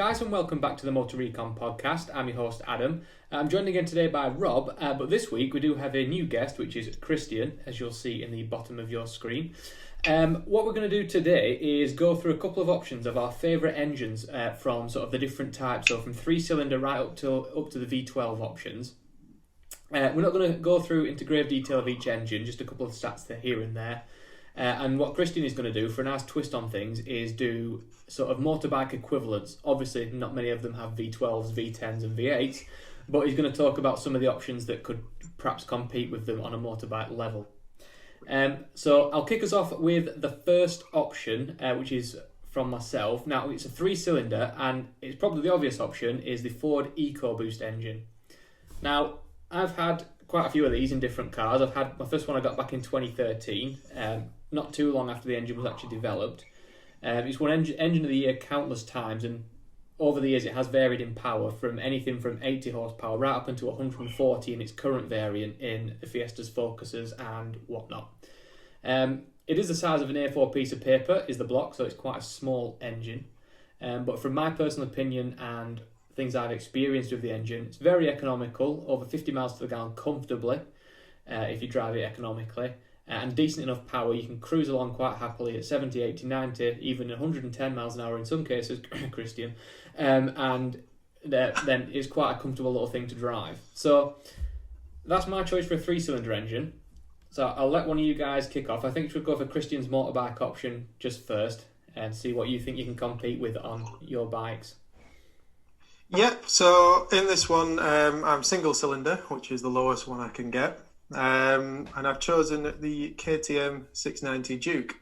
guys, and welcome back to the Motor Recon podcast. I'm your host, Adam. I'm joined again today by Rob, but this week we do have a new guest, which is Christian, as you'll see in the bottom of your screen. What we're going to do today is go through a couple of options of our favourite engines from sort of the different types, so from 3-cylinder right up to the V12 options. We're not going to go through into grave detail of each engine, just a couple of stats there here and there. And what Christian is going to do, for a nice twist on things, is do sort of motorbike equivalents. Obviously, not many of them have V12s, V10s and V8s, but he's going to talk about some of the options that could perhaps compete with them on a motorbike level. So I'll kick us off with the first option, which is from myself. Now, it's a 3-cylinder, and it's probably the obvious option, is the Ford EcoBoost engine. Now, I've had quite a few of these in different cars. I've had my first one I got back in 2013, not too long after the engine was actually developed. It's won engine of the year countless times, and over the years it has varied in power from anything from 80 horsepower right up into 140 in its current variant in the Fiestas, Focuses and whatnot. It is the size of an A4 piece of paper, is the block, so it's quite a small engine. But from my personal opinion and things I've experienced with the engine, it's very economical, over 50 miles to the gallon comfortably if you drive it economically, and decent enough power. You can cruise along quite happily at 70, 80, 90, even 110 miles an hour in some cases, Christian, and then it's quite a comfortable little thing to drive. So that's my choice for a 3-cylinder engine. So I'll let one of you guys kick off. I think we should go for Christian's motorbike option just first and see what you think you can compete with on your bikes. Yep, so in this one, I'm single cylinder, which is the lowest one I can get. And I've chosen the KTM 690 Duke.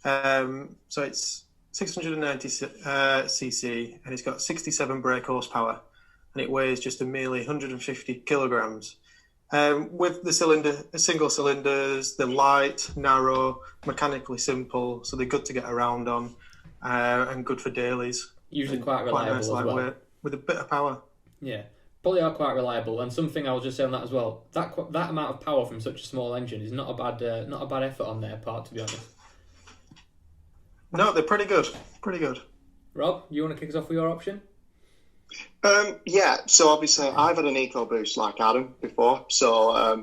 So it's 690 cc, and it's got 67 brake horsepower, and it weighs just a merely 150 kilograms. With the single cylinders, they're light, narrow, mechanically simple, so they're good to get around on, and good for dailies. Usually quite reliable nice, as well. With a bit of power. Yeah, probably are quite reliable. And something I was just saying that as well. That amount of power from such a small engine is not a bad effort on their part, to be honest. No, they're pretty good. Pretty good. Rob, you want to kick us off with your option? Yeah, so obviously I've had an EcoBoost like Adam before, so I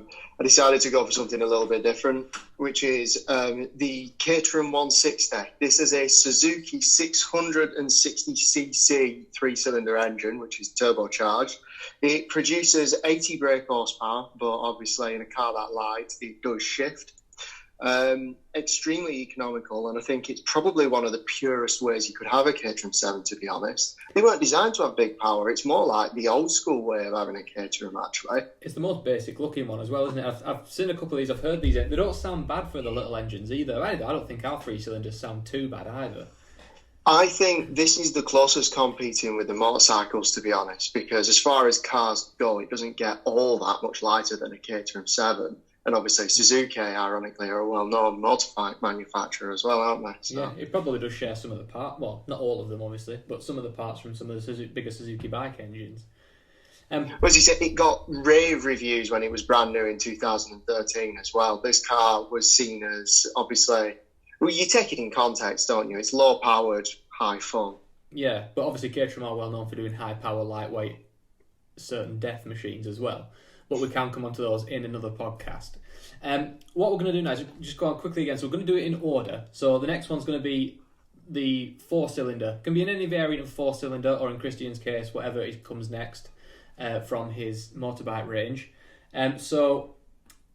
decided to go for something a little bit different, which is the Caterham 160. This is a Suzuki 660cc 3-cylinder engine, which is turbocharged. It produces 80 brake horsepower, but obviously in a car that light, it does shift. Extremely economical, and I think it's probably one of the purest ways you could have a Caterham 7, to be honest. They weren't designed to have big power. It's more like the old school way of having a Caterham, actually. It's the most basic looking one as well, isn't it? I've seen a couple of these, I've heard these. They don't sound bad for the little engines either. I don't think our 3-cylinders sound too bad either. I think this is the closest competing with the motorcycles, to be honest, because as far as cars go, it doesn't get all that much lighter than a Caterham 7. And obviously Suzuki, ironically, are a well-known motorbike manufacturer as well, aren't they? So. Yeah, it probably does share some of the parts. Well, not all of them, obviously, but some of the parts from some of the bigger Suzuki bike engines. Well, as you said, it got rave reviews when it was brand new in 2013 as well. This car was seen as, obviously, well, you take it in context, don't you? It's low-powered, high fun. Yeah, but obviously Caterham are well known for doing high-power, lightweight, certain death machines as well. But we can come onto those in another podcast. What we're going to do now is just go on quickly again. So we're going to do it in order. So the next one's going to be the 4-cylinder. Can be in any variant of 4-cylinder, or in Christian's case, whatever it comes next from his motorbike range. So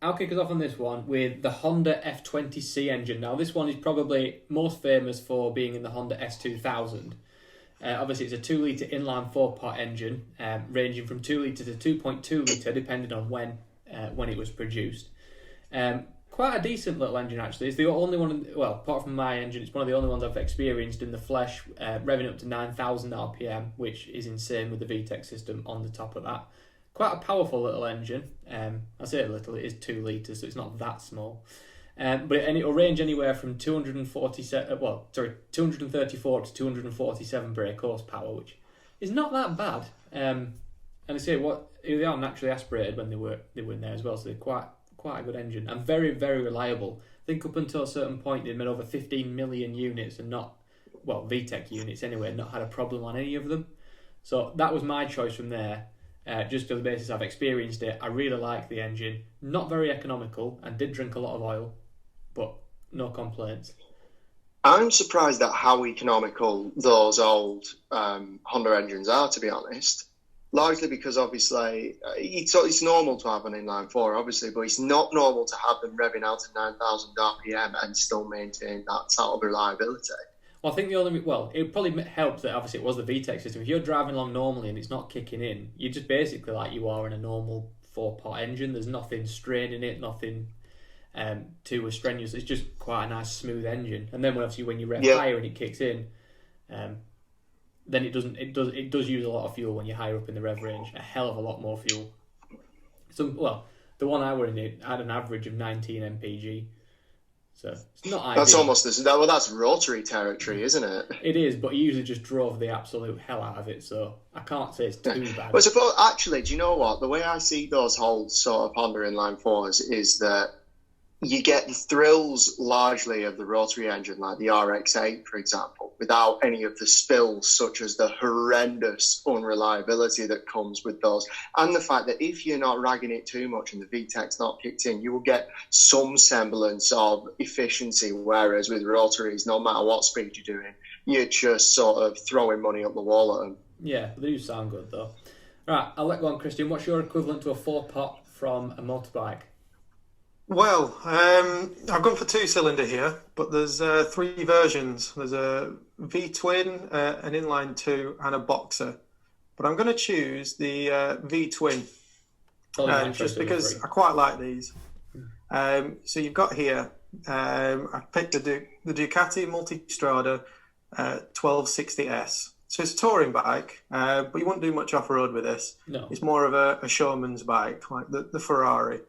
I'll kick us off on this one with the Honda F20C engine. Now this one is probably most famous for being in the Honda S2000. Obviously, it's a 2-litre inline 4-pot engine, ranging from 2 litre to 2.2 litre, depending on when it was produced. Quite a decent little engine, actually. It's the only one, well, apart from my engine, it's one of the only ones I've experienced in the flesh, revving up to 9,000 RPM, which is insane with the VTEC system on the top of that. Quite a powerful little engine. I say a little, it is 2 litres, so it's not that small. But it'll range anywhere from 234 to 247 brake horsepower, which is not that bad. And I say they are naturally aspirated when they were in there as well, so they're quite a good engine and very, very reliable. I think up until a certain point they'd made over 15 million units and not VTEC units anyway, not had a problem on any of them. So that was my choice from there. Just on the basis I've experienced it, I really like the engine. Not very economical and did drink a lot of oil, but no complaints. I'm surprised at how economical those old Honda engines are, to be honest. Largely because obviously it's normal to have an inline four, obviously, but it's not normal to have them revving out at 9,000 RPM and still maintain that sort of reliability. Well, I think it probably helped that obviously it was the VTEC system. If you're driving along normally and it's not kicking in, you're just basically like you are in a normal 4-pot engine. There's nothing straining it, nothing too strenuous. It's just quite a nice smooth engine. And then when you rev higher and it kicks in, then it does use a lot of fuel when you're higher up in the rev range. A hell of a lot more fuel. The one I were in it had an average of 19 mpg. So it's not ideal. That's almost that's rotary territory, isn't it? It is, but he usually just drove the absolute hell out of it, so I can't say it's too bad. But suppose, actually, do you know what? The way I see those whole sort of Honda inline fours is that you get the thrills largely of the rotary engine, like the RX-8, for example, without any of the spills, such as the horrendous unreliability that comes with those. And the fact that if you're not ragging it too much and the VTEC's not kicked in, you will get some semblance of efficiency, whereas with rotaries, no matter what speed you're doing, you're just sort of throwing money up the wall at them. Yeah, they do sound good, though. Right, I'll let go on, Christian. What's your equivalent to a 4-pot from a motorbike? Well, I've gone for 2-cylinder here, but there's 3 versions. There's a V-twin, an inline 2, and a boxer. But I'm going to choose the V-twin, just because I quite like these. So you've got here, I picked the Ducati Multistrada 1260S. So it's a touring bike, but you won't do much off-road with this. No. It's more of a showman's bike, like the Ferrari.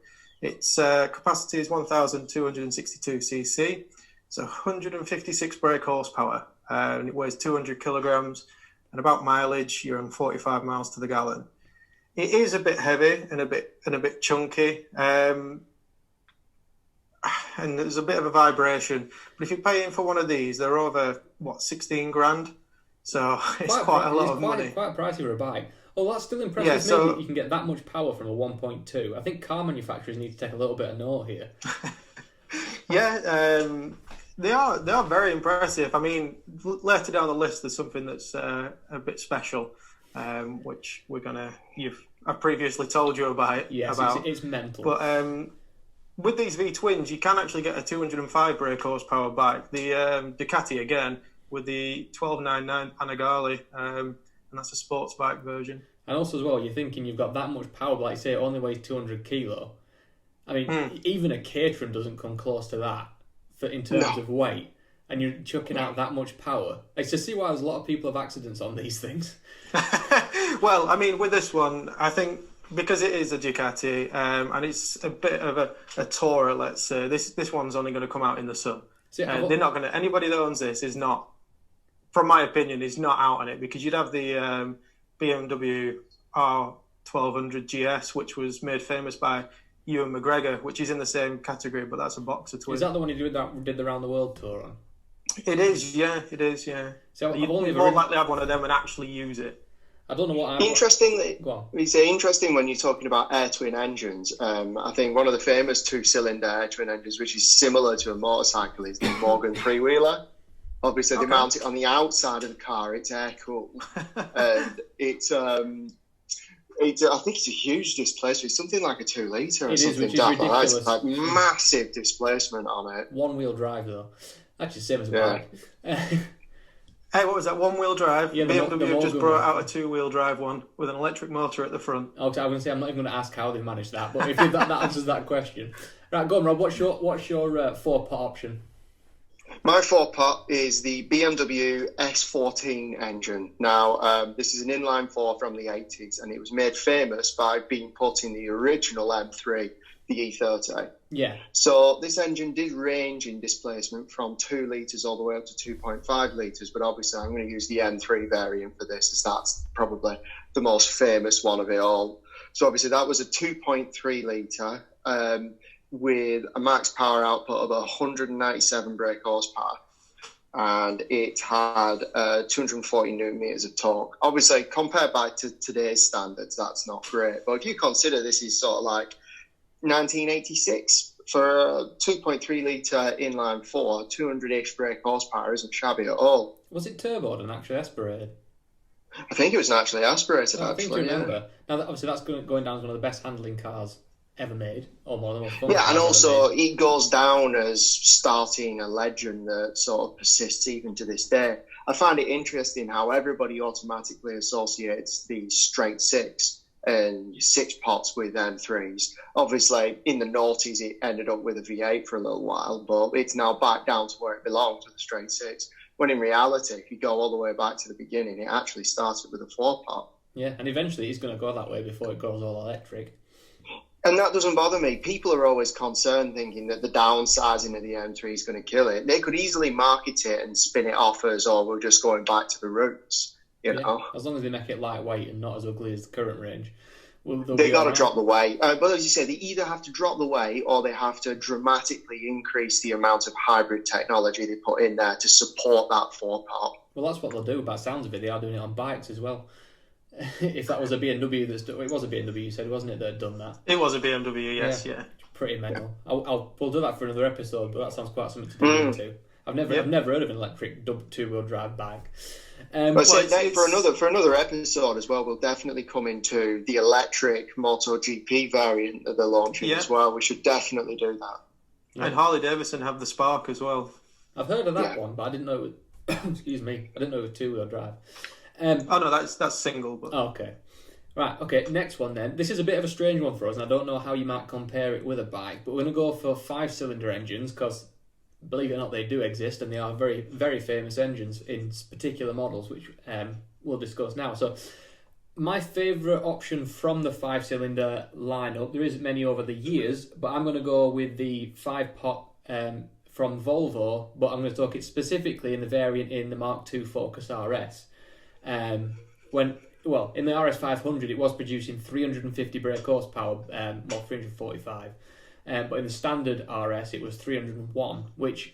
Its capacity is 1,262 cc. It's 156 brake horsepower, and it weighs 200 kilograms. And about mileage, you're on 45 miles to the gallon. It is a bit heavy and a bit chunky, and there's a bit of a vibration. But if you're paying for one of these, they're over 16 grand. So it's quite a lot of money. Quite pricey for a bike. Oh, that's still impressive. Yeah, so, you can get that much power from a 1.2. I think car manufacturers need to take a little bit of note here. Yeah, they are very impressive. I mean, later down the list, there's something that's a bit special, which I've previously told you about. Yes, it's mental. But with these V-twins, you can actually get a 205 brake horsepower bike. The Ducati again with the 1299 Panigale. And that's a sports bike version. And also as well, you're thinking you've got that much power, but like say it only weighs 200 kilo. I mean, even a Caterham doesn't come close to that in terms of weight. And you're chucking out that much power. I just see why there's a lot of people have accidents on these things. Well, I mean, with this one, I think because it is a Ducati and it's a bit of a tourer, let's say, this one's only going to come out in the sun. See, they're not going to. Anybody that owns this is not. From my opinion, is not out on it because you'd have the BMW R1200 GS, which was made famous by Ewan McGregor, which is in the same category, but that's a boxer twin. Is that the one you did the round the world tour on? It is, yeah. So you'd more likely have one of them and actually use it. I don't know what. Interestingly, it's interesting when you're talking about air twin engines. I think one of the famous 2-cylinder air twin engines, which is similar to a motorcycle, is the Morgan three-wheeler. Obviously, they mount it on the outside of the car. It's air-cooled. And it's, I think it's a huge displacement. It's something like a 2-litre or something. Which is ridiculous. It's like massive displacement on it. One-wheel drive, though. Actually, same as a bike. Hey, what was that? One-wheel drive? Yeah, BMW just brought out a 2-wheel drive one with an electric motor at the front. Okay, I'm going to say I'm not even going to ask how they managed that, but if that answers that question. Right, go on, Rob. What's your 4-pot option? My 4-pot is the BMW S14 engine. Now, this is an inline 4 from the 80s, and it was made famous by being put in the original M3, the E30. Yeah. So this engine did range in displacement from 2 litres all the way up to 2.5 litres, but obviously I'm going to use the M3 variant for this, as that's probably the most famous one of it all. So obviously that was a 2.3 litre with a max power output of 197 brake horsepower. and it had 240 newton meters of torque. Obviously, compared back to today's standards, that's not great. But if you consider this is sort of like 1986 for a 2.3 litre inline four, 200-ish brake horsepower isn't shabby at all. Was it turboed and actually aspirated? I think it was naturally aspirated, I actually. think I remember. Now, obviously, that's going down as one of the best handling cars ever made, or one of the most fun Yeah, cars and ever also made. it goes down as starting a legend that sort of persists even to this day. I find it interesting how everybody automatically associates the straight six and six pots with M3s. Obviously, in the noughties, it ended up with a V8 for a little while, but it's now back down to where it belongs, with the straight six. When in reality, if you go all the way back to the beginning, it actually started with a four pot. Yeah, and eventually it's going to go that way before it goes all electric. And that doesn't bother me. People are always concerned, thinking that the downsizing of the M3 is going to kill it. They could easily market it and spin it off as, oh, we're just going back to the roots, you know? As long as they make it lightweight and not as ugly as the current range. They got to drop the weight. But as you say, they either have to drop the weight or they have to dramatically increase the amount of hybrid technology they put in there to support that four-part. Well, that's what they'll do. By the sounds of it, they are doing it on bikes as well. If that was a BMW it was a BMW, you said, wasn't it, that had done that? It was a BMW, yes, yeah. Pretty mental. We'll do that for another episode, but that sounds quite something to dig into. I've never heard of an electric two-wheel drive bike. For another episode as well, we'll definitely come into the electric MotoGP variant that they're launching as well. We should definitely do that. Yeah. And Harley Davidson have the Spark as well. I've heard of that one, but I didn't know it was, excuse me, I didn't know it was two-wheel drive. No, that's single. But... Okay. Right, okay, next one then. This is a bit of a strange one for us, and I don't know how you might compare it with a bike, but we're going to go for 5-cylinder engines, because believe it or not, they do exist, and they are very, very famous engines in particular models, which we'll discuss now. So, my favourite option from the 5-cylinder lineup, there isn't many over the years, but I'm going to go with the 5-pot from Volvo, but I'm going to talk it specifically in the variant in the Mark II Focus RS. In the RS 500, it was producing 350 brake horsepower, 345. But in the standard RS, it was 301, which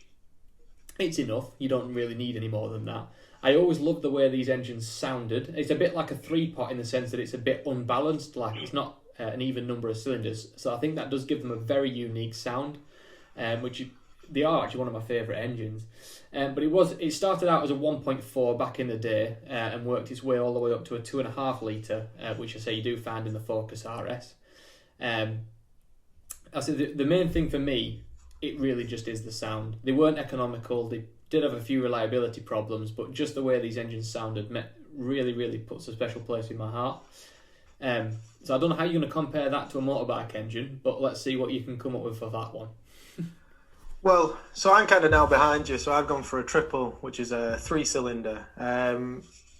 it's enough. You don't really need any more than that. I always loved the way these engines sounded. It's a bit like a 3-pot in the sense that it's a bit unbalanced, like it's not an even number of cylinders. So I think that does give them a very unique sound, they are actually one of my favourite engines. But it started out as a 1.4 back in the day and worked its way all the way up to a 2.5 litre, which I say you do find in the Focus RS. I said the main thing for me, it really just is the sound. They weren't economical. They did have a few reliability problems, but just the way these engines sounded really, really puts a special place in my heart. So I don't know how you're going to compare that to a motorbike engine, but let's see what you can come up with for that one. Well, so I'm kind of now behind you. So I've gone for a triple, which is a 3-cylinder.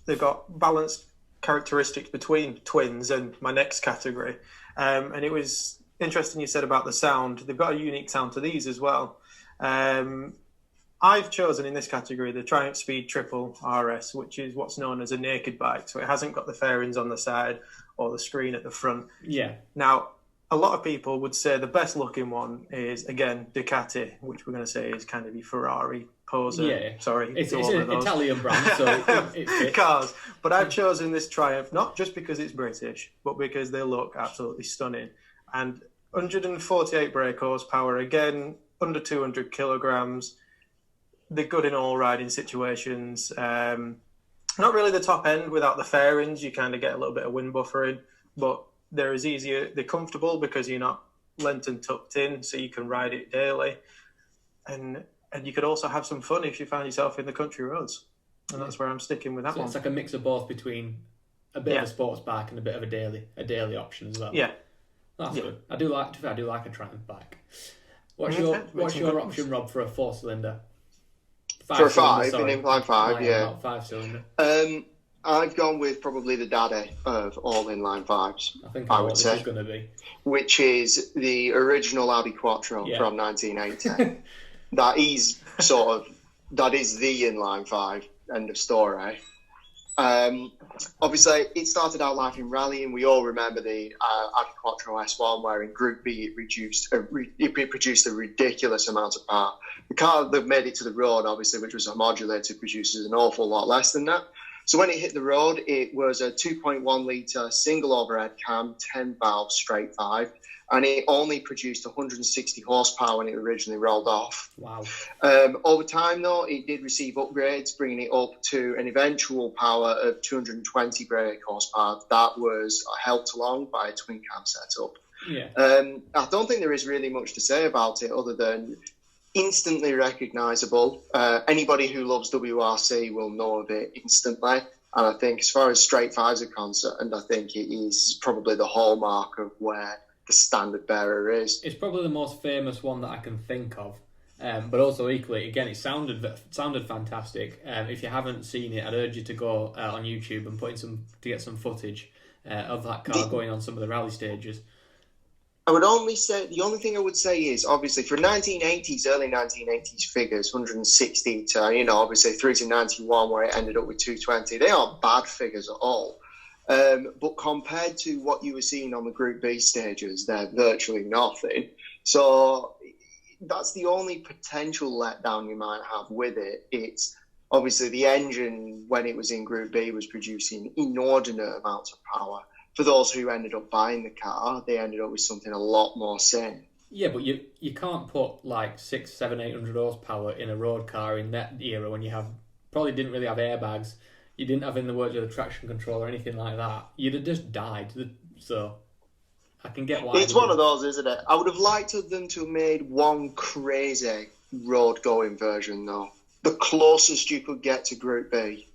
They've got balanced characteristics between twins and my next category. And it was interesting you said about the sound. They've got a unique sound to these as well. I've chosen in this category the Triumph Speed Triple RS, which is what's known as a naked bike. So it hasn't got the fairings on the side or the screen at the front. Yeah. Now, a lot of people would say the best looking one is, again, Ducati, which we're going to say is kind of the Ferrari poser. Yeah. Sorry. It's an Italian brand, so it fits. Cars. But I've chosen this Triumph, not just because it's British, but because they look absolutely stunning. And 148 brake horsepower, again, under 200 kilograms. They're good in all riding situations. Not really the top end without the fairings. You kind of get a little bit of wind buffering, but they're comfortable because you're not lent and tucked in, so you can ride it daily. And you could also have some fun if you find yourself in the country roads. And that's where I'm sticking with that one. It's like a mix of both between a bit of a sports bike and a bit of a daily option as well. Yeah. That's good. I do like a Triumph bike. What's your option, Rob, for a 4-cylinder? For a 5, an inline 5, yeah. 5-cylinder. I've gone with probably the daddy of all inline 5s. I think I would say. This is going to be. Which is the original Audi Quattro from 1980. That is the inline 5, end of story. Obviously, it started out life in rallying. We all remember the Audi Quattro S1, where in Group B it produced a ridiculous amount of power. The car that made it to the road, obviously, which was a modulator, produces an awful lot less than that. So when it hit the road, it was a 2.1 litre single overhead cam, 10 valve straight 5, and it only produced 160 horsepower when it originally rolled off. Wow. Over time, though, it did receive upgrades, bringing it up to an eventual power of 220 brake horsepower. That was helped along by a twin cam setup. Yeah. I don't think there is really much to say about it other than instantly recognisable. Anybody who loves WRC will know of it instantly. And I think as far as straight fives are concerned, I think it is probably the hallmark of where the standard bearer is. It's probably the most famous one that I can think of. But also equally, again, it sounded fantastic. If you haven't seen it, I'd urge you to go on YouTube and to get some footage of that car going on some of the rally stages. I would only say, the only thing I would say is, obviously, for early 1980s figures, 160 to, obviously through to 91, where it ended up with 220, they aren't bad figures at all. But compared to what you were seeing on the Group B stages, they're virtually nothing. So that's the only potential letdown you might have with it. It's obviously the engine, when it was in Group B, was producing inordinate amounts of power. For those who ended up buying the car, they ended up with something a lot more sane. Yeah, but you can't put like 600, 700, 800 horsepower in a road car in that era when you probably didn't really have airbags. You didn't have in the words of the traction control or anything like that. You'd have just died. So I can get why. It's one of those, isn't it? I would have liked them to have made one crazy road-going version, though. The closest you could get to Group B.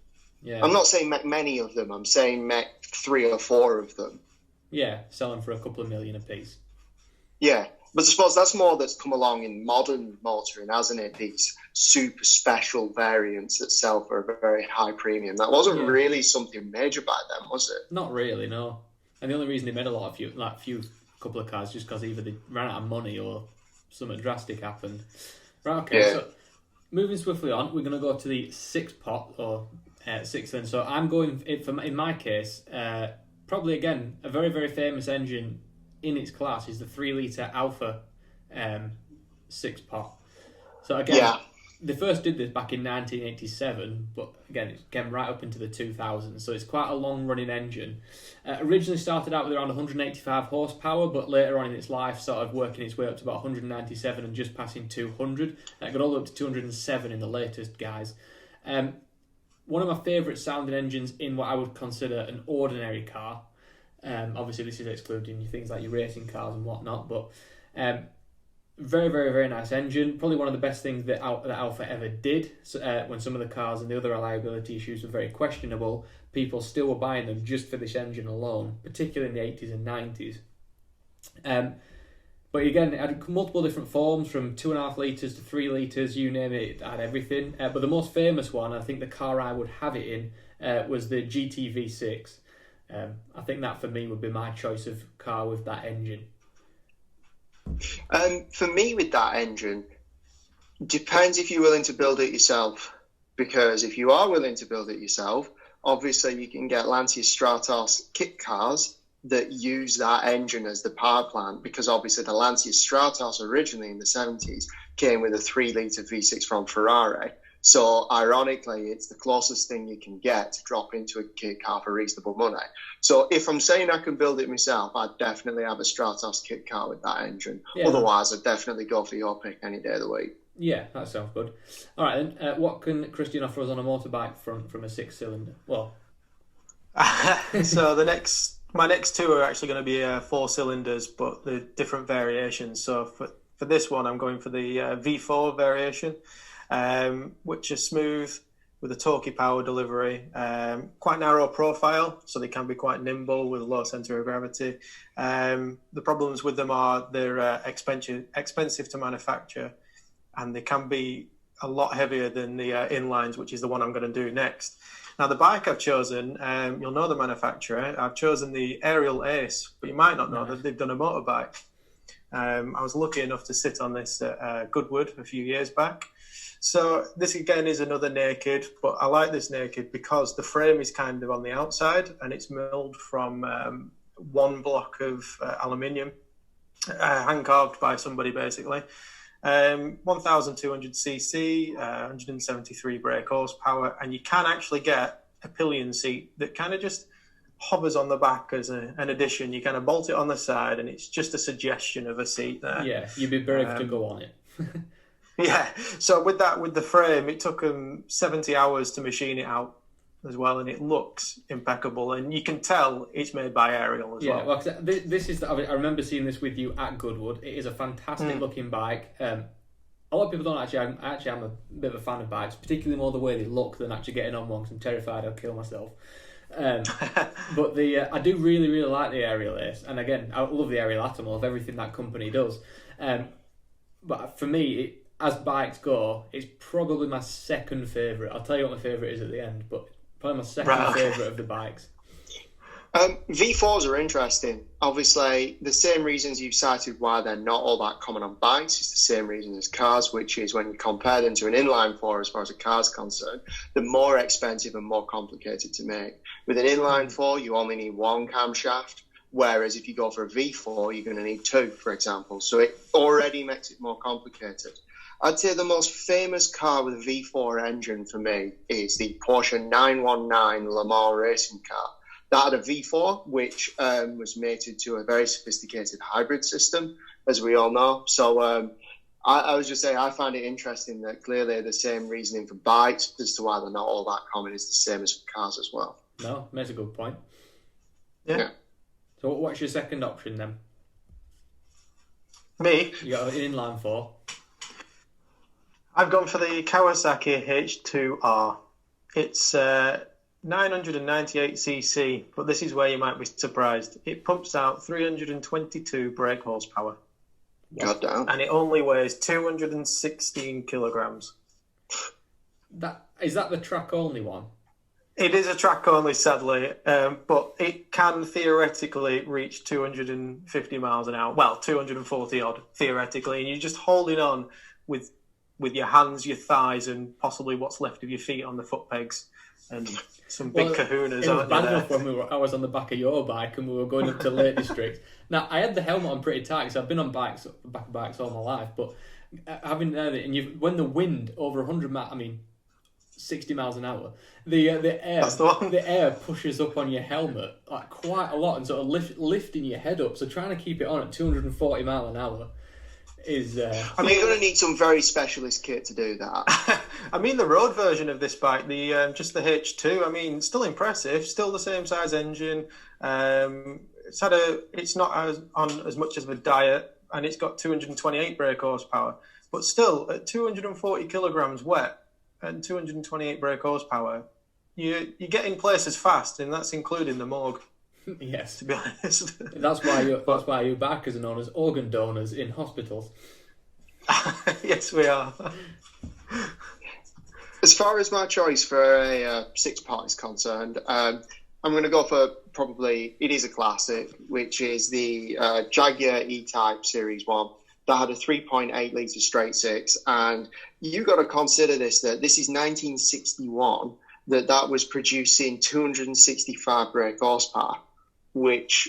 Yeah. I'm not saying make many of them. I'm saying make 3 or 4 of them. Yeah, selling for a couple of million a piece. Yeah, but I suppose that's more that's come along in modern motoring, hasn't it? These super special variants that sell for a very high premium. That wasn't really something major back then, was it? Not really, no. And the only reason they made a few couple of cars just because either they ran out of money or something drastic happened. Right, okay, so moving swiftly on, we're going to go to the 6-pot or 6-cylinder. So I'm going, in my case, probably again, a very, very famous engine in its class is the 3-litre Alfa 6-pot. So again, they first did this back in 1987, but again, it came right up into the 2000s, so it's quite a long-running engine. Originally started out with around 185 horsepower, but later on in its life started working its way up to about 197 and just passing 200. It got all the way up to 207 in the latest, guys. One of my favourite sounding engines in what I would consider an ordinary car. Obviously, this is excluding things like your racing cars and whatnot, but very, very, very nice engine. Probably one of the best things that Alfa ever did. When some of the cars and the other reliability issues were very questionable, people still were buying them just for this engine alone, particularly in the 80s and 90s. But again, it had multiple different forms, from 2.5 litres to 3 litres, you name it, it had everything. But the most famous one, I think the car I would have it in, was the GT V6. I think that for me would be my choice of car with that engine. For me, with that engine, depends if you're willing to build it yourself. Because if you are willing to build it yourself, obviously you can get Lancia Stratos kit cars that use that engine as the power plant, because obviously the Lancia Stratos originally in the 70s came with a 3-litre V6 from Ferrari. So ironically, it's the closest thing you can get to drop into a kit car for reasonable money. So if I'm saying I can build it myself, I'd definitely have a Stratos kit car with that engine. Yeah. Otherwise, I'd definitely go for your pick any day of the week. Yeah, that sounds good. All right, then. What can Christian offer us on a motorbike from a 6-cylinder? Well, so my next 2 are actually going to be 4 cylinders, but the different variations. So for this one, I'm going for the V4 variation, which is smooth with a torquey power delivery, quite narrow profile, so they can be quite nimble with a low centre of gravity. The problems with them are they're expensive to manufacture, and they can be a lot heavier than the inlines, which is the one I'm going to do next. Now, the bike I've chosen, you'll know the manufacturer. I've chosen the Ariel Ace, but you might not know that they've done a motorbike. I was lucky enough to sit on this at Goodwood a few years back. So this again is another naked, but I like this naked because the frame is kind of on the outside and it's milled from one block of aluminium, hand carved by somebody basically. 1200cc, 173 brake horsepower, and you can actually get a pillion seat that kind of just hovers on the back as an addition. You kind of bolt it on the side and it's just a suggestion of a seat there. Yeah, you'd be brave to go on it. Yeah, so with the frame, it took them 70 hours to machine it out as well, and it looks impeccable, and you can tell it's made by Ariel as well. Yeah, well, this is. I remember seeing this with you at Goodwood. It is a fantastic looking bike. A lot of people don't actually. I'm a bit of a fan of bikes, particularly more the way they look than actually getting on one. Because I'm terrified I'll kill myself. But I do really, really like the Ariel Ace, and again, I love the Ariel Atom. I love everything that company does. But for me, as bikes go, it's probably my second favourite. I'll tell you what my favourite is at the end, but probably my second favourite of the bikes. V4s are interesting. Obviously, the same reasons you've cited why they're not all that common on bikes is the same reason as cars, which is when you compare them to an inline four as far as a car's concerned, they're more expensive and more complicated to make. With an inline four, you only need one camshaft, whereas if you go for a V4, you're going to need two, for example. So it already makes it more complicated. I'd say the most famous car with a V4 engine for me is the Porsche 919 Le Mans racing car. That had a V4, which was mated to a very sophisticated hybrid system, as we all know. So I was just saying, I find it interesting that clearly the same reasoning for bikes as to why they're not all that common is the same as for cars as well. No, makes a good point. Yeah. So what's your second option then? Me? You got an inline four. I've gone for the Kawasaki H2R. It's 998cc, but this is where you might be surprised. It pumps out 322 brake horsepower. God damn. And it only weighs 216 kilograms. Is that the track only one? It is a track only, sadly, but it can theoretically reach 250 miles an hour. Well, 240 odd, theoretically, and you're just holding on with your hands, your thighs, and possibly what's left of your feet on the foot pegs. And some big kahunas. It was bad enough when I was on the back of your bike and we were going up to Lake District. Now, I had the helmet on pretty tight because I've been on back of bikes all my life, but having that, and when the wind over 100 miles, 60 miles an hour, the air pushes up on your helmet like quite a lot and sort of lifting your head up. So trying to keep it on at 240 mile an hour is. You're going to need some very specialist kit to do that. The road version of this bike, just the H2, still impressive, still the same size engine. It's not on as much of a diet, and it's got 228 brake horsepower, but still at 240 kilograms wet and 228 brake horsepower, you're getting places fast, and that's including the morgue. Yes, to be honest. That's why your bikers are known as organ donors in hospitals. Yes, we are. As far as my choice for a six-part is concerned, I'm going to go for probably, it is a classic, which is the Jaguar E-Type Series 1 that had a 3.8 litre straight six. And you got to consider that this is 1961, that was producing 265 brake horsepower, which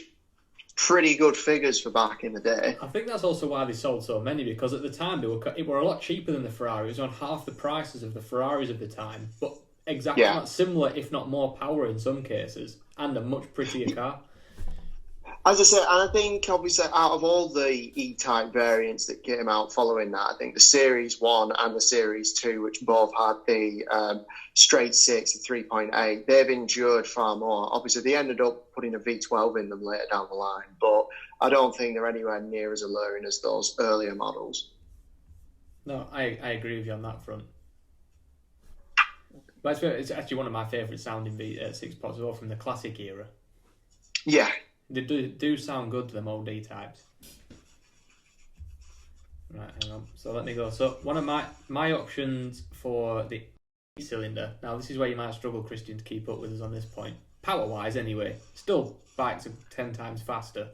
pretty good figures for back in the day. I think that's also why they sold so many, because at the time they were a lot cheaper than the Ferrari. It was on half the prices of the Ferraris of the time, but exactly similar, if not more power in some cases, and a much prettier car. As I said, and I think obviously out of all the E-Type variants that came out following that, I think the Series 1 and the Series 2, which both had the straight six, the 3.8, they've endured far more. Obviously, they ended up putting a V12 in them later down the line, but I don't think they're anywhere near as alluring as those earlier models. No, I agree with you on that front. But it's actually one of my favourite sounding six pods as well from the classic era. Yeah. They do sound good, them old E-Types. Right, hang on. So let me go. So one of my options for the cylinder. Now this is where you might struggle, Christian, to keep up with us on this point. Power-wise, anyway. Still, bikes are 10 times faster.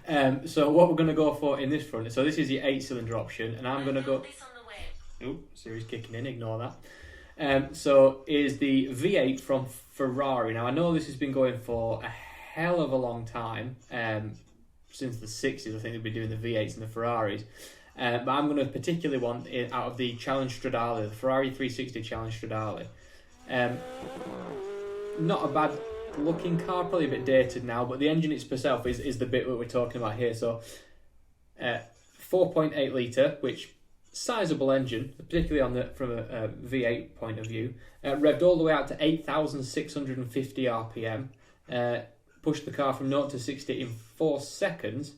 So what we're going to go for in this front, so this is the 8-cylinder option, and I'm going to go... Oh, Siri's kicking in, ignore that. So is the V8 from Ferrari. Now, I know this has been going for a hell of a long time, since the 60s. I think they've been doing the V8s and the Ferraris. But I'm going to particularly want it out of the Challenge Stradale, the Ferrari 360 Challenge Stradale. Not a bad looking car, probably a bit dated now, but the engine itself is the bit that we're talking about here. So 4.8 litre, which sizable engine, particularly from a V8 point of view, revved all the way out to 8,650 RPM, pushed the car from 0 to 60 in 4 seconds.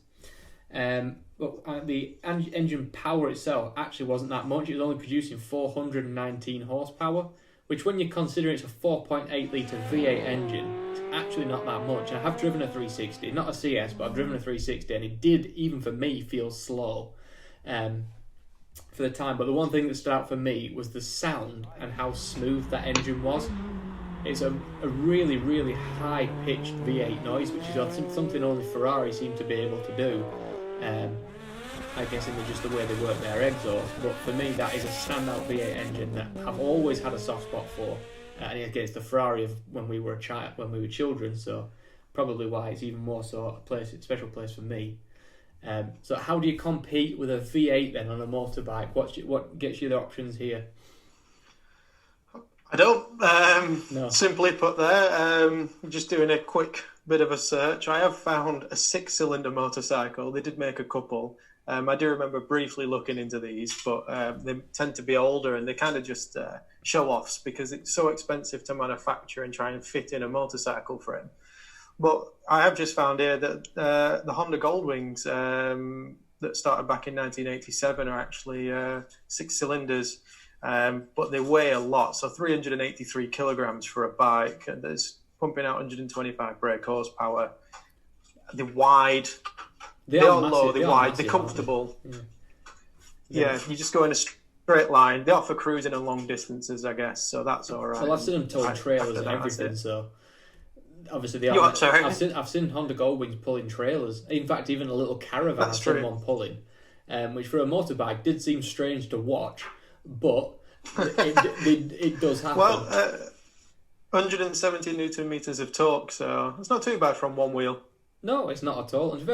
But the engine power itself actually wasn't that much. It was only producing 419 horsepower, which when you consider it's a 4.8 litre V8 engine, it's actually not that much. And I have driven a 360, not a CS, but I've driven a 360, and it did, even for me, feel slow for the time. But the one thing that stood out for me was the sound and how smooth that engine was. It's a really, really high-pitched V8 noise, which is something only Ferrari seem to be able to do. I guess in just the way they work their exhaust, but for me that is a standout V8 engine that I've always had a soft spot for, and against the Ferrari of when we were children, so probably why it's even more so a special place for me. So how do you compete with a V8 then on a motorbike? What gets you the options here? I don't. No. Simply put there, just doing a quick bit of a search, I have found a 6-cylinder motorcycle. They did make a couple. I do remember briefly looking into these, but they tend to be older and they kind of just show-offs because it's so expensive to manufacture and try and fit in a motorcycle frame. But I have just found here that the Honda Goldwings that started back in 1987 are actually 6 cylinders, but they weigh a lot. So 383 kilograms for a bike, and there's pumping out 125 brake horsepower. They're wide. They're low, they're wide, they're comfortable. Yeah, you just go in a straight line. They offer cruising and long distances, I guess, so that's all right. Well, I've seen them towing trailers and everything, so obviously they are. I've seen Honda Goldwings pulling trailers. In fact, even a little caravan I've seen one pulling, which for a motorbike did seem strange to watch, but it does happen. Well, 170 newton meters of torque, so it's not too bad from one wheel. No, it's not at all. And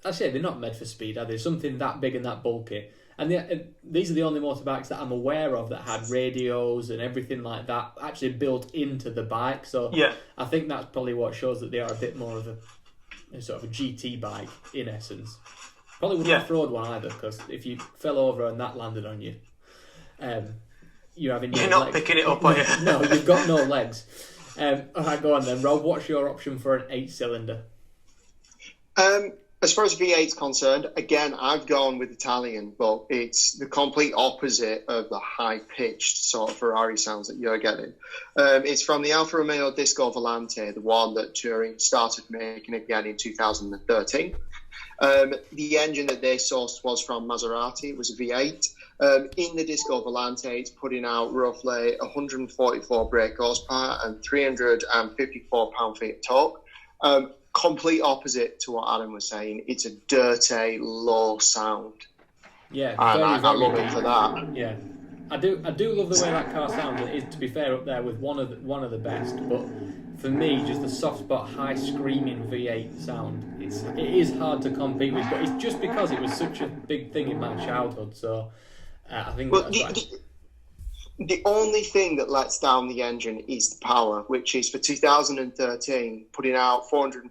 I say they're not made for speed, are they? Something that big and that bulky. And these are the only motorbikes that I'm aware of that had radios and everything like that actually built into the bike. So yeah. I think that's probably what shows that they are a bit more of a sort of a GT bike in essence. Probably wouldn't off-road one either, because if you fell over and that landed on you, you're not picking it up, are you? No, you've got no legs. All right, go on then, Rob. What's your option for an 8-cylinder? As far as V8's concerned, again, I've gone with Italian, but it's the complete opposite of the high-pitched sort of Ferrari sounds that you're getting. It's from the Alfa Romeo Disco Volante, the one that Touring started making again in 2013. The engine that they sourced was from Maserati. It was a V8. In the Disco Volante, it's putting out roughly 144 brake horsepower and 354 pound-feet of torque. Complete opposite to what Adam was saying. It's a dirty, low sound. Yeah, I love it for that. Yeah, I do love the way that car sounds. It is, to be fair, up there with one of the best. But for me, just the soft spot, high screaming V8 sound, it is hard to compete with. But it's just because it was such a big thing in my childhood. So I think the only thing that lets down the engine is the power, which is for 2013, putting out 400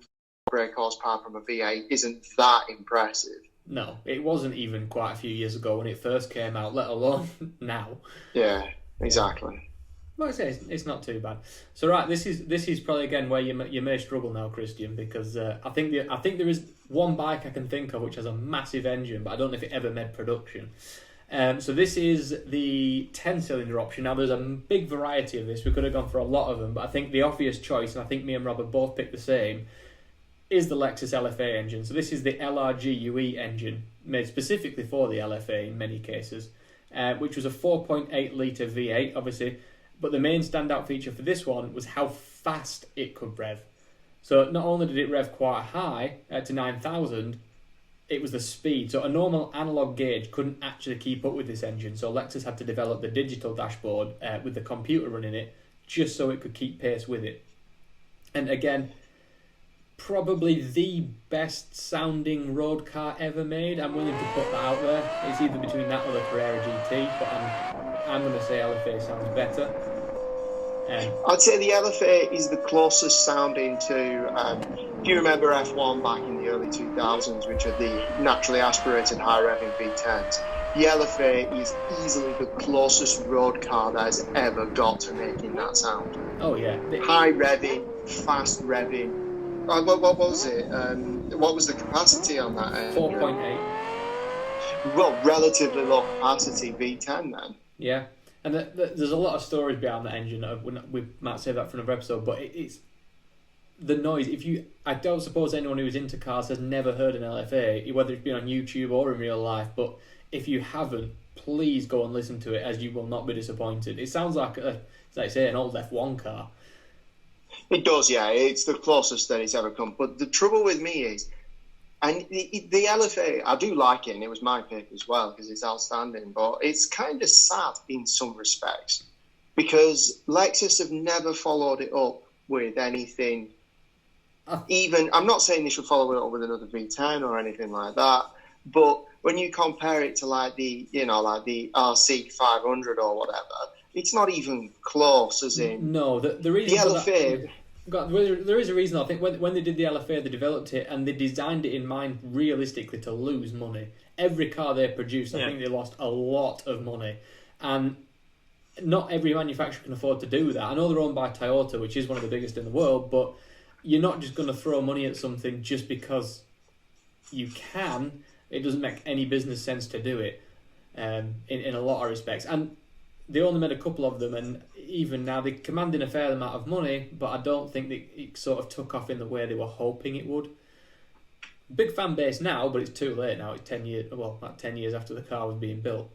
brake horsepower from a V8 isn't that impressive. No, it wasn't even quite a few years ago when it first came out, let alone now. Yeah, exactly. Well, I say it's not too bad. So right, this is probably again where you may struggle now, Christian, because I think there is one bike I can think of which has a massive engine, but I don't know if it ever made production. So this is the 10-cylinder option. Now there's a big variety of this. We could have gone for a lot of them, but I think the obvious choice, and I think me and Rob have both picked the same, is the Lexus LFA engine. So this is the LRG UE engine, made specifically for the LFA in many cases, which was a 4.8 litre V8, obviously. But the main standout feature for this one was how fast it could rev. So not only did it rev quite high to 9,000, it was the speed. So a normal analog gauge couldn't actually keep up with this engine. So Lexus had to develop the digital dashboard with the computer running it, just so it could keep pace with it. And again, probably the best sounding road car ever made. I'm willing to put that out there. It's either between that or the Carrera GT, but I'm going to say LFA sounds better. I'd say the LFA is the closest sounding to, if you remember F1 back in the early 2000s, which are the naturally aspirated high revving V10s, the LFA is easily the closest road car that has ever got to making that sound. Oh yeah. High revving, fast revving. What was it? What was the capacity on that? 4.8. Well, relatively low capacity V10 then. Yeah. And there's a lot of stories behind that engine. We might save that for another episode, but it's the noise. I don't suppose anyone who's into cars has never heard an LFA, whether it's been on YouTube or in real life. But if you haven't, please go and listen to it, as you will not be disappointed. It sounds like like I say, an old F1 car. It does, yeah. It's the closest that it's ever come. But the trouble with me is, and the LFA, I do like it, and it was my pick as well because it's outstanding. But it's kind of sad in some respects because Lexus have never followed it up with anything. Even I'm not saying they should follow it up with another V10 or anything like that. But when you compare it to like the RC 500 or whatever, it's not even close. As in the reason the LFA. There is a reason. I think when they did the LFA, they developed it and they designed it in mind realistically to lose money. Every car they produced, I think they lost a lot of money, and not every manufacturer can afford to do that. I know they're owned by Toyota, which is one of the biggest in the world, but you're not just going to throw money at something just because you can. It doesn't make any business sense to do it in a lot of respects. And they only made a couple of them, and even now they're commanding a fair amount of money, but I don't think that it sort of took off in the way they were hoping it would. Big fan base now, but it's too late now. It's 10 years, about 10 years after the car was being built.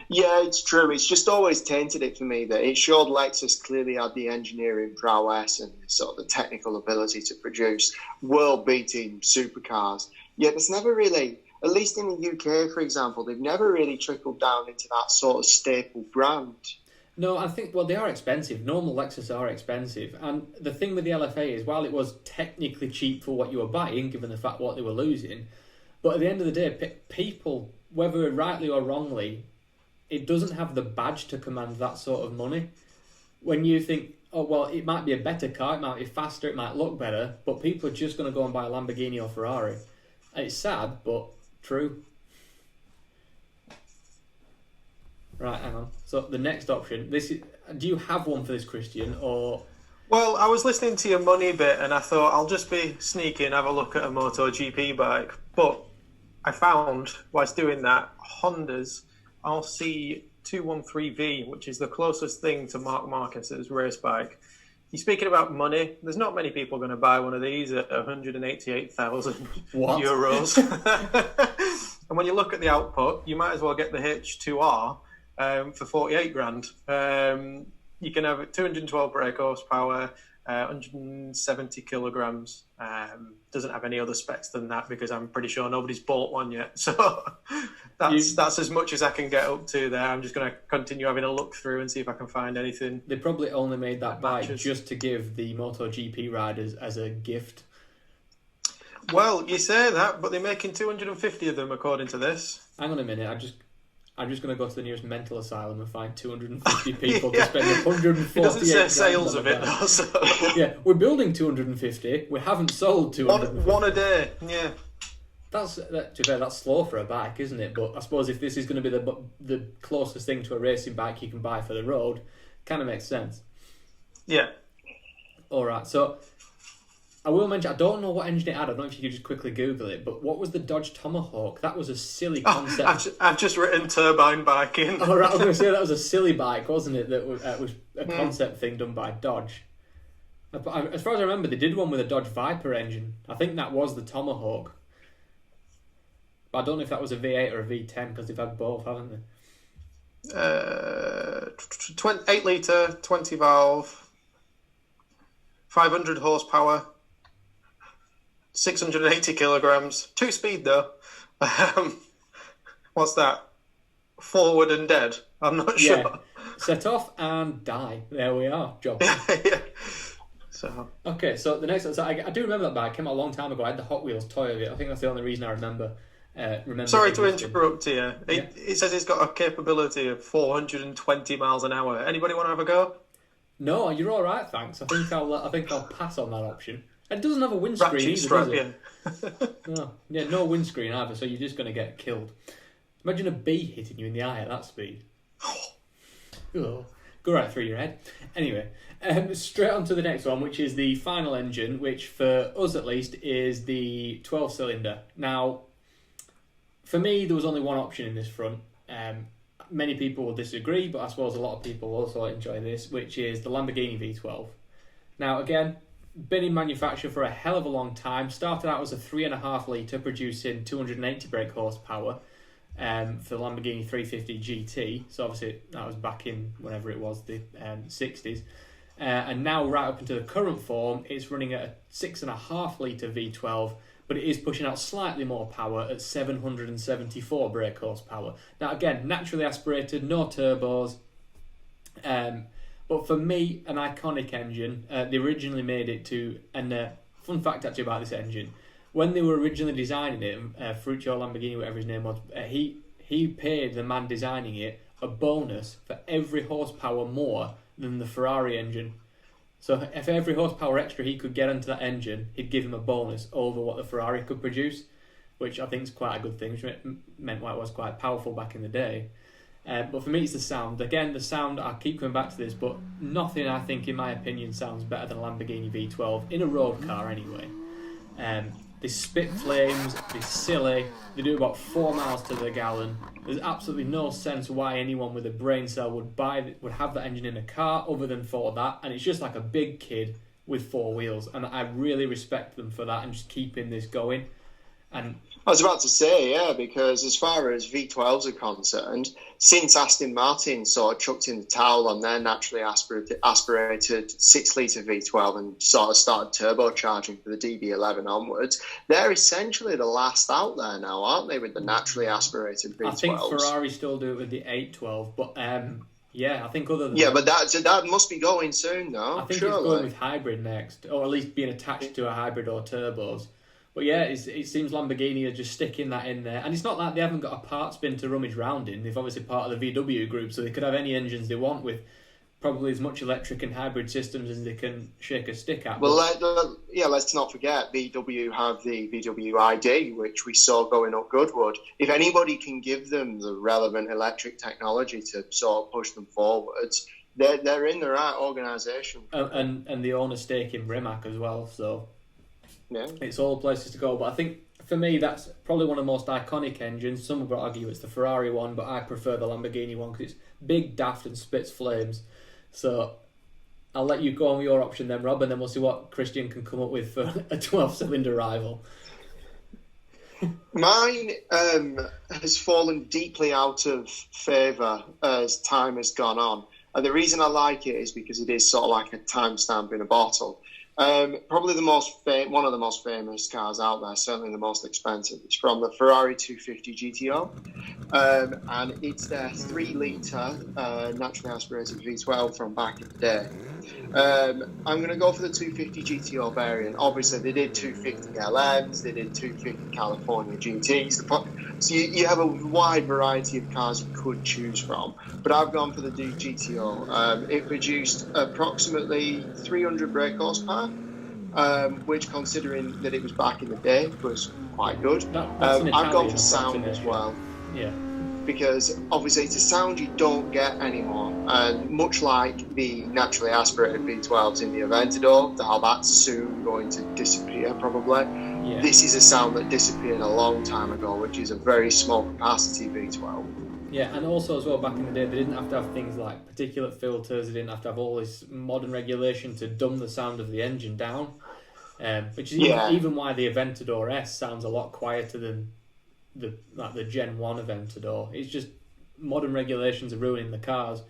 Yeah, it's true. It's just always tainted it for me that it showed Lexus clearly had the engineering prowess and sort of the technical ability to produce world-beating supercars. Yet it's never really, at least in the UK, for example, they've never really trickled down into that sort of staple brand. No, I think, they are expensive. Normal Lexus are expensive. And the thing with the LFA is, while it was technically cheap for what you were buying, given the fact what they were losing, but at the end of the day, people, whether rightly or wrongly, it doesn't have the badge to command that sort of money. When you think, it might be a better car, it might be faster, it might look better, but people are just going to go and buy a Lamborghini or Ferrari. And it's sad, but true. Right, hang on. So the next option, do you have one for this, Christian, or? Well, I was listening to your money bit and I thought I'll just be sneaky and have a look at a MotoGP bike. But I found, whilst doing that, Honda's RC213V, which is the closest thing to Marc Marquez's race bike. You're speaking about money. There's not many people going to buy one of these at 188,000 euros. And when you look at the output, you might as well get the H2R for 48 grand. You can have 212 brake horsepower, 170 kilograms. Doesn't have any other specs than that because I'm pretty sure nobody's bought one yet. So that's as much as I can get up to there. I'm just going to continue having a look through and see if I can find anything. They probably only made that bike just to give the MotoGP riders as a gift. Well, you say that, but they're making 250 of them according to this. Hang on a minute. I'm just going to go to the nearest mental asylum and find 250 people to spend 148. It doesn't say sales of it though. So. Yeah, we're building 250. We haven't sold 250. One a day. Yeah. To be fair, that's slow for a bike, isn't it? But I suppose if this is going to be the closest thing to a racing bike you can buy for the road, kind of makes sense. Yeah. All right. So I will mention, I don't know what engine it had. I don't know if you could just quickly Google it, but what was the Dodge Tomahawk? That was a silly concept. I've just written turbine bike in. Oh, right, I was going to say that was a silly bike, wasn't it? That was a concept thing done by Dodge. As far as I remember, they did one with a Dodge Viper engine. I think that was the Tomahawk. But I don't know if that was a V8 or a V10 because they've had both, haven't they? 8 litre, 20 valve, 500 horsepower. 680 kilograms. 2-speed though. What's that? Forward and dead. I'm not Yeah. sure. Set off and die. There we are. Job. Yeah. So Okay, so the next one. So I do remember that bike. It came out a long time ago. I had the Hot Wheels toy of it. I think that's the only reason I remember. sorry it to existed. interrupt here. It says it's got a capability of 420 miles an hour. Anybody want to have a go? No, you're all right. Thanks. I think I'll pass on that option. It doesn't have a windscreen Ratchet either, strap, does it? yeah. No. Yeah, no windscreen either. So you're just going to get killed. Imagine a bee hitting you in the eye at that speed. Oh, go right through your head. Anyway, straight on to the next one, which is the final engine, which for us at least is the 12-cylinder. Now, for me, there was only one option in this front. Many people will disagree, but I suppose a lot of people also enjoy this, which is the Lamborghini V12. Now, again, been in manufacture for a hell of a long time. Started out as a 3.5 litre, producing 280 brake horsepower for the Lamborghini 350 GT. So obviously that was back in whenever it was, the 60s. And now right up into the current form, it's running at a 6.5 litre V12, but it is pushing out slightly more power at 774 brake horsepower. Now again, naturally aspirated, no turbos. But for me, an iconic engine. They originally made it to, and fun fact actually about this engine, when they were originally designing it, Ferruccio Lamborghini, whatever his name was, he paid the man designing it a bonus for every horsepower more than the Ferrari engine. So if every horsepower extra he could get onto that engine, he'd give him a bonus over what the Ferrari could produce, which I think is quite a good thing, which meant why it was quite powerful back in the day. But for me, it's the sound. Again, the sound, I keep coming back to this, but nothing, I think, in my opinion, sounds better than a Lamborghini V12, in a road car anyway. They spit flames, they're silly, they do about 4 miles to the gallon. There's absolutely no sense why anyone with a brain cell would have that engine in a car other than for that, and it's just like a big kid with 4 wheels, and I really respect them for that and just keeping this going. And I was about to say, yeah, because as far as V12s are concerned, since Aston Martin sort of chucked in the towel on their naturally aspirated 6-litre V12 and sort of started turbocharging for the DB11 onwards, they're essentially the last out there now, aren't they, with the naturally aspirated V12s? I think Ferrari still do it with the 812, but yeah, I think other than but that must be going soon, though. I think surely. it's going with hybrid next, or at least being attached to a hybrid or turbos. But yeah, it seems Lamborghini are just sticking that in there. And it's not like they haven't got a parts bin to rummage round in. They've obviously part of the VW group, so they could have any engines they want with probably as much electric and hybrid systems as they can shake a stick at. Well, let's not forget, VW have the VW ID, which we saw going up Goodwood. If anybody can give them the relevant electric technology to sort of push them forwards, they're in the right organisation. And they own a stake in Rimac as well, so... Yeah. It's all places to go, but I think for me that's probably one of the most iconic engines. Some would argue it's the Ferrari one, but I prefer the Lamborghini one because it's big, daft, and spits flames. So I'll let you go on with your option then, Rob, and then we'll see what Christian can come up with for a 12-cylinder rival. Mine has fallen deeply out of favour as time has gone on. And the reason I like it is because it is sort of like a timestamp in a bottle. Probably one of the most famous cars out there, certainly the most expensive. It's from the Ferrari 250 GTO, and it's their 3-litre naturally aspirated V12 from back in the day. I'm going to go for the 250 GTO variant. Obviously, they did 250 LMs, they did 250 California GTs. So you have a wide variety of cars you could choose from. But I've gone for the GTO. It produced approximately 300 brake horsepower, which, considering that it was back in the day, was quite good. I've gone for sound as well. Yeah. Because obviously it's a sound you don't get anymore, and much like the naturally aspirated V12s in the Aventador, that's soon going to disappear probably. Yeah. This is a sound that disappeared a long time ago, which is a very small capacity V12. Yeah, and also as well, back in the day, they didn't have to have things like particulate filters, they didn't have to have all this modern regulation to dumb the sound of the engine down, which is even why the Aventador S sounds a lot quieter than the Gen 1 Aventador. It's just modern regulations are ruining the cars.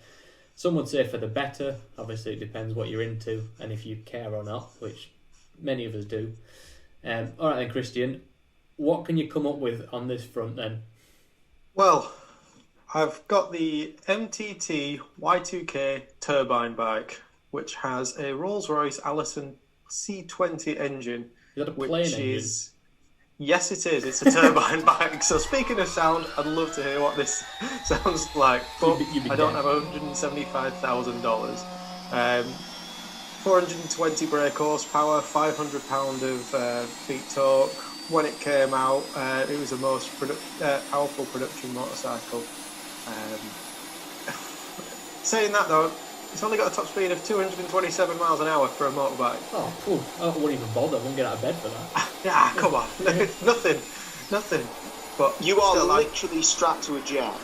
Some would say for the better. Obviously, it depends what you're into and if you care or not, which many of us do. All right then, Christian. What can you come up with on this front then? Well, I've got the MTT Y2K turbine bike, which has a Rolls-Royce Allison C20 engine. Is that a which plane engine? is Yes, it is. It's a turbine bike. So speaking of sound, I'd love to hear what this sounds like. But You'd be I don't dead. have $175,000. 420 brake horsepower, 500 pound of feet torque. When it came out, it was the most powerful production motorcycle. Saying that though, it's only got a top speed of 227 miles an hour for a motorbike. Oh, cool. I wouldn't even bother. I wouldn't get out of bed for that. Yeah, come on. Nothing. But You are still, literally strapped to a jet.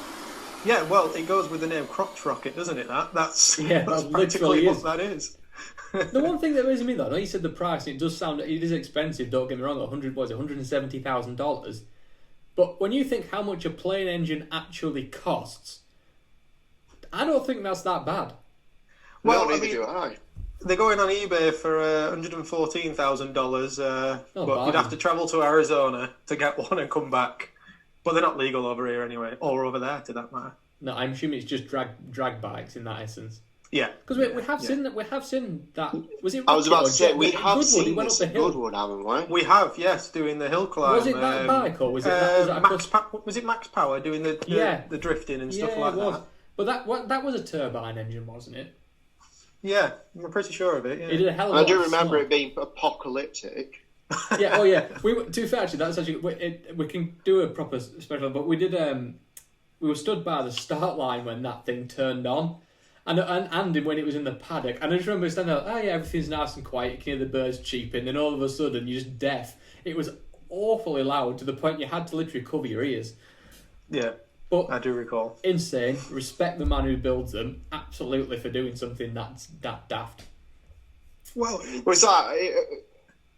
yeah, well, it goes with the name crotch rocket, doesn't it? That's Yeah, that's that practically literally what is. that is. The one thing that amazes me though, I know you said the price, and it does sound, it is expensive, don't get me wrong, $170,000. But when you think how much a plane engine actually costs, I don't think that's that bad. Well, no, I neither mean- do I. They're going on eBay for $114,000, but bargain. you'd have to travel to Arizona to get one and come back. But they're not legal over here anyway, or over there, to that matter. No, I'm assuming it's just drag bikes in that essence. Yeah. Because we have seen that. We have seen that. Was it? I was about Rocket to say, or we Jet? have Goodwood, he seen went this up in the hill. Goodwood, haven't we? We have, yes, doing the hill climb. Was it that bike or was it that? Was it Max Power doing the Yeah. the drifting and stuff Yeah, like it was. that? But that was a turbine engine, wasn't it? Yeah, I'm pretty sure of it. It Yeah. did a hell of a I lot do of remember snot. it being apocalyptic. Yeah, oh yeah. To be fair, actually, that's actually we can do a proper special. But we did. We were stood by the start line when that thing turned on, and when it was in the paddock. And I just remember standing there, oh yeah, everything's nice and quiet. You can hear the birds cheeping. Then all of a sudden, you're just deaf. It was awfully loud to the point you had to literally cover your ears. Yeah, But I do recall. insane. Respect the man who builds them. Absolutely for doing something that daft. Well, Well, it's like,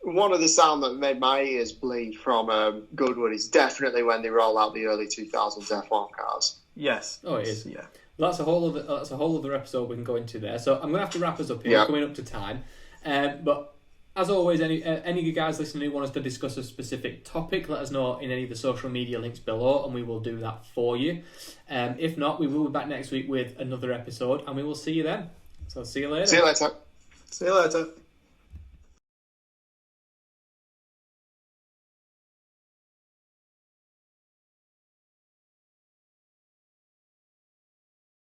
one of the sound that made my ears bleed from Goodwood is definitely when they roll out the early 2000s F1 cars. yes. Oh, it is. Yeah. That's a whole other episode we can go into there. So I'm gonna have to wrap us up here. Yeah. We're coming up to time. But as always, any of you guys listening who want us to discuss a specific topic, let us know in any of the social media links below, and we will do that for you. If not, we will be back next week with another episode, and we will see you then. So see you later. See you later. See you later.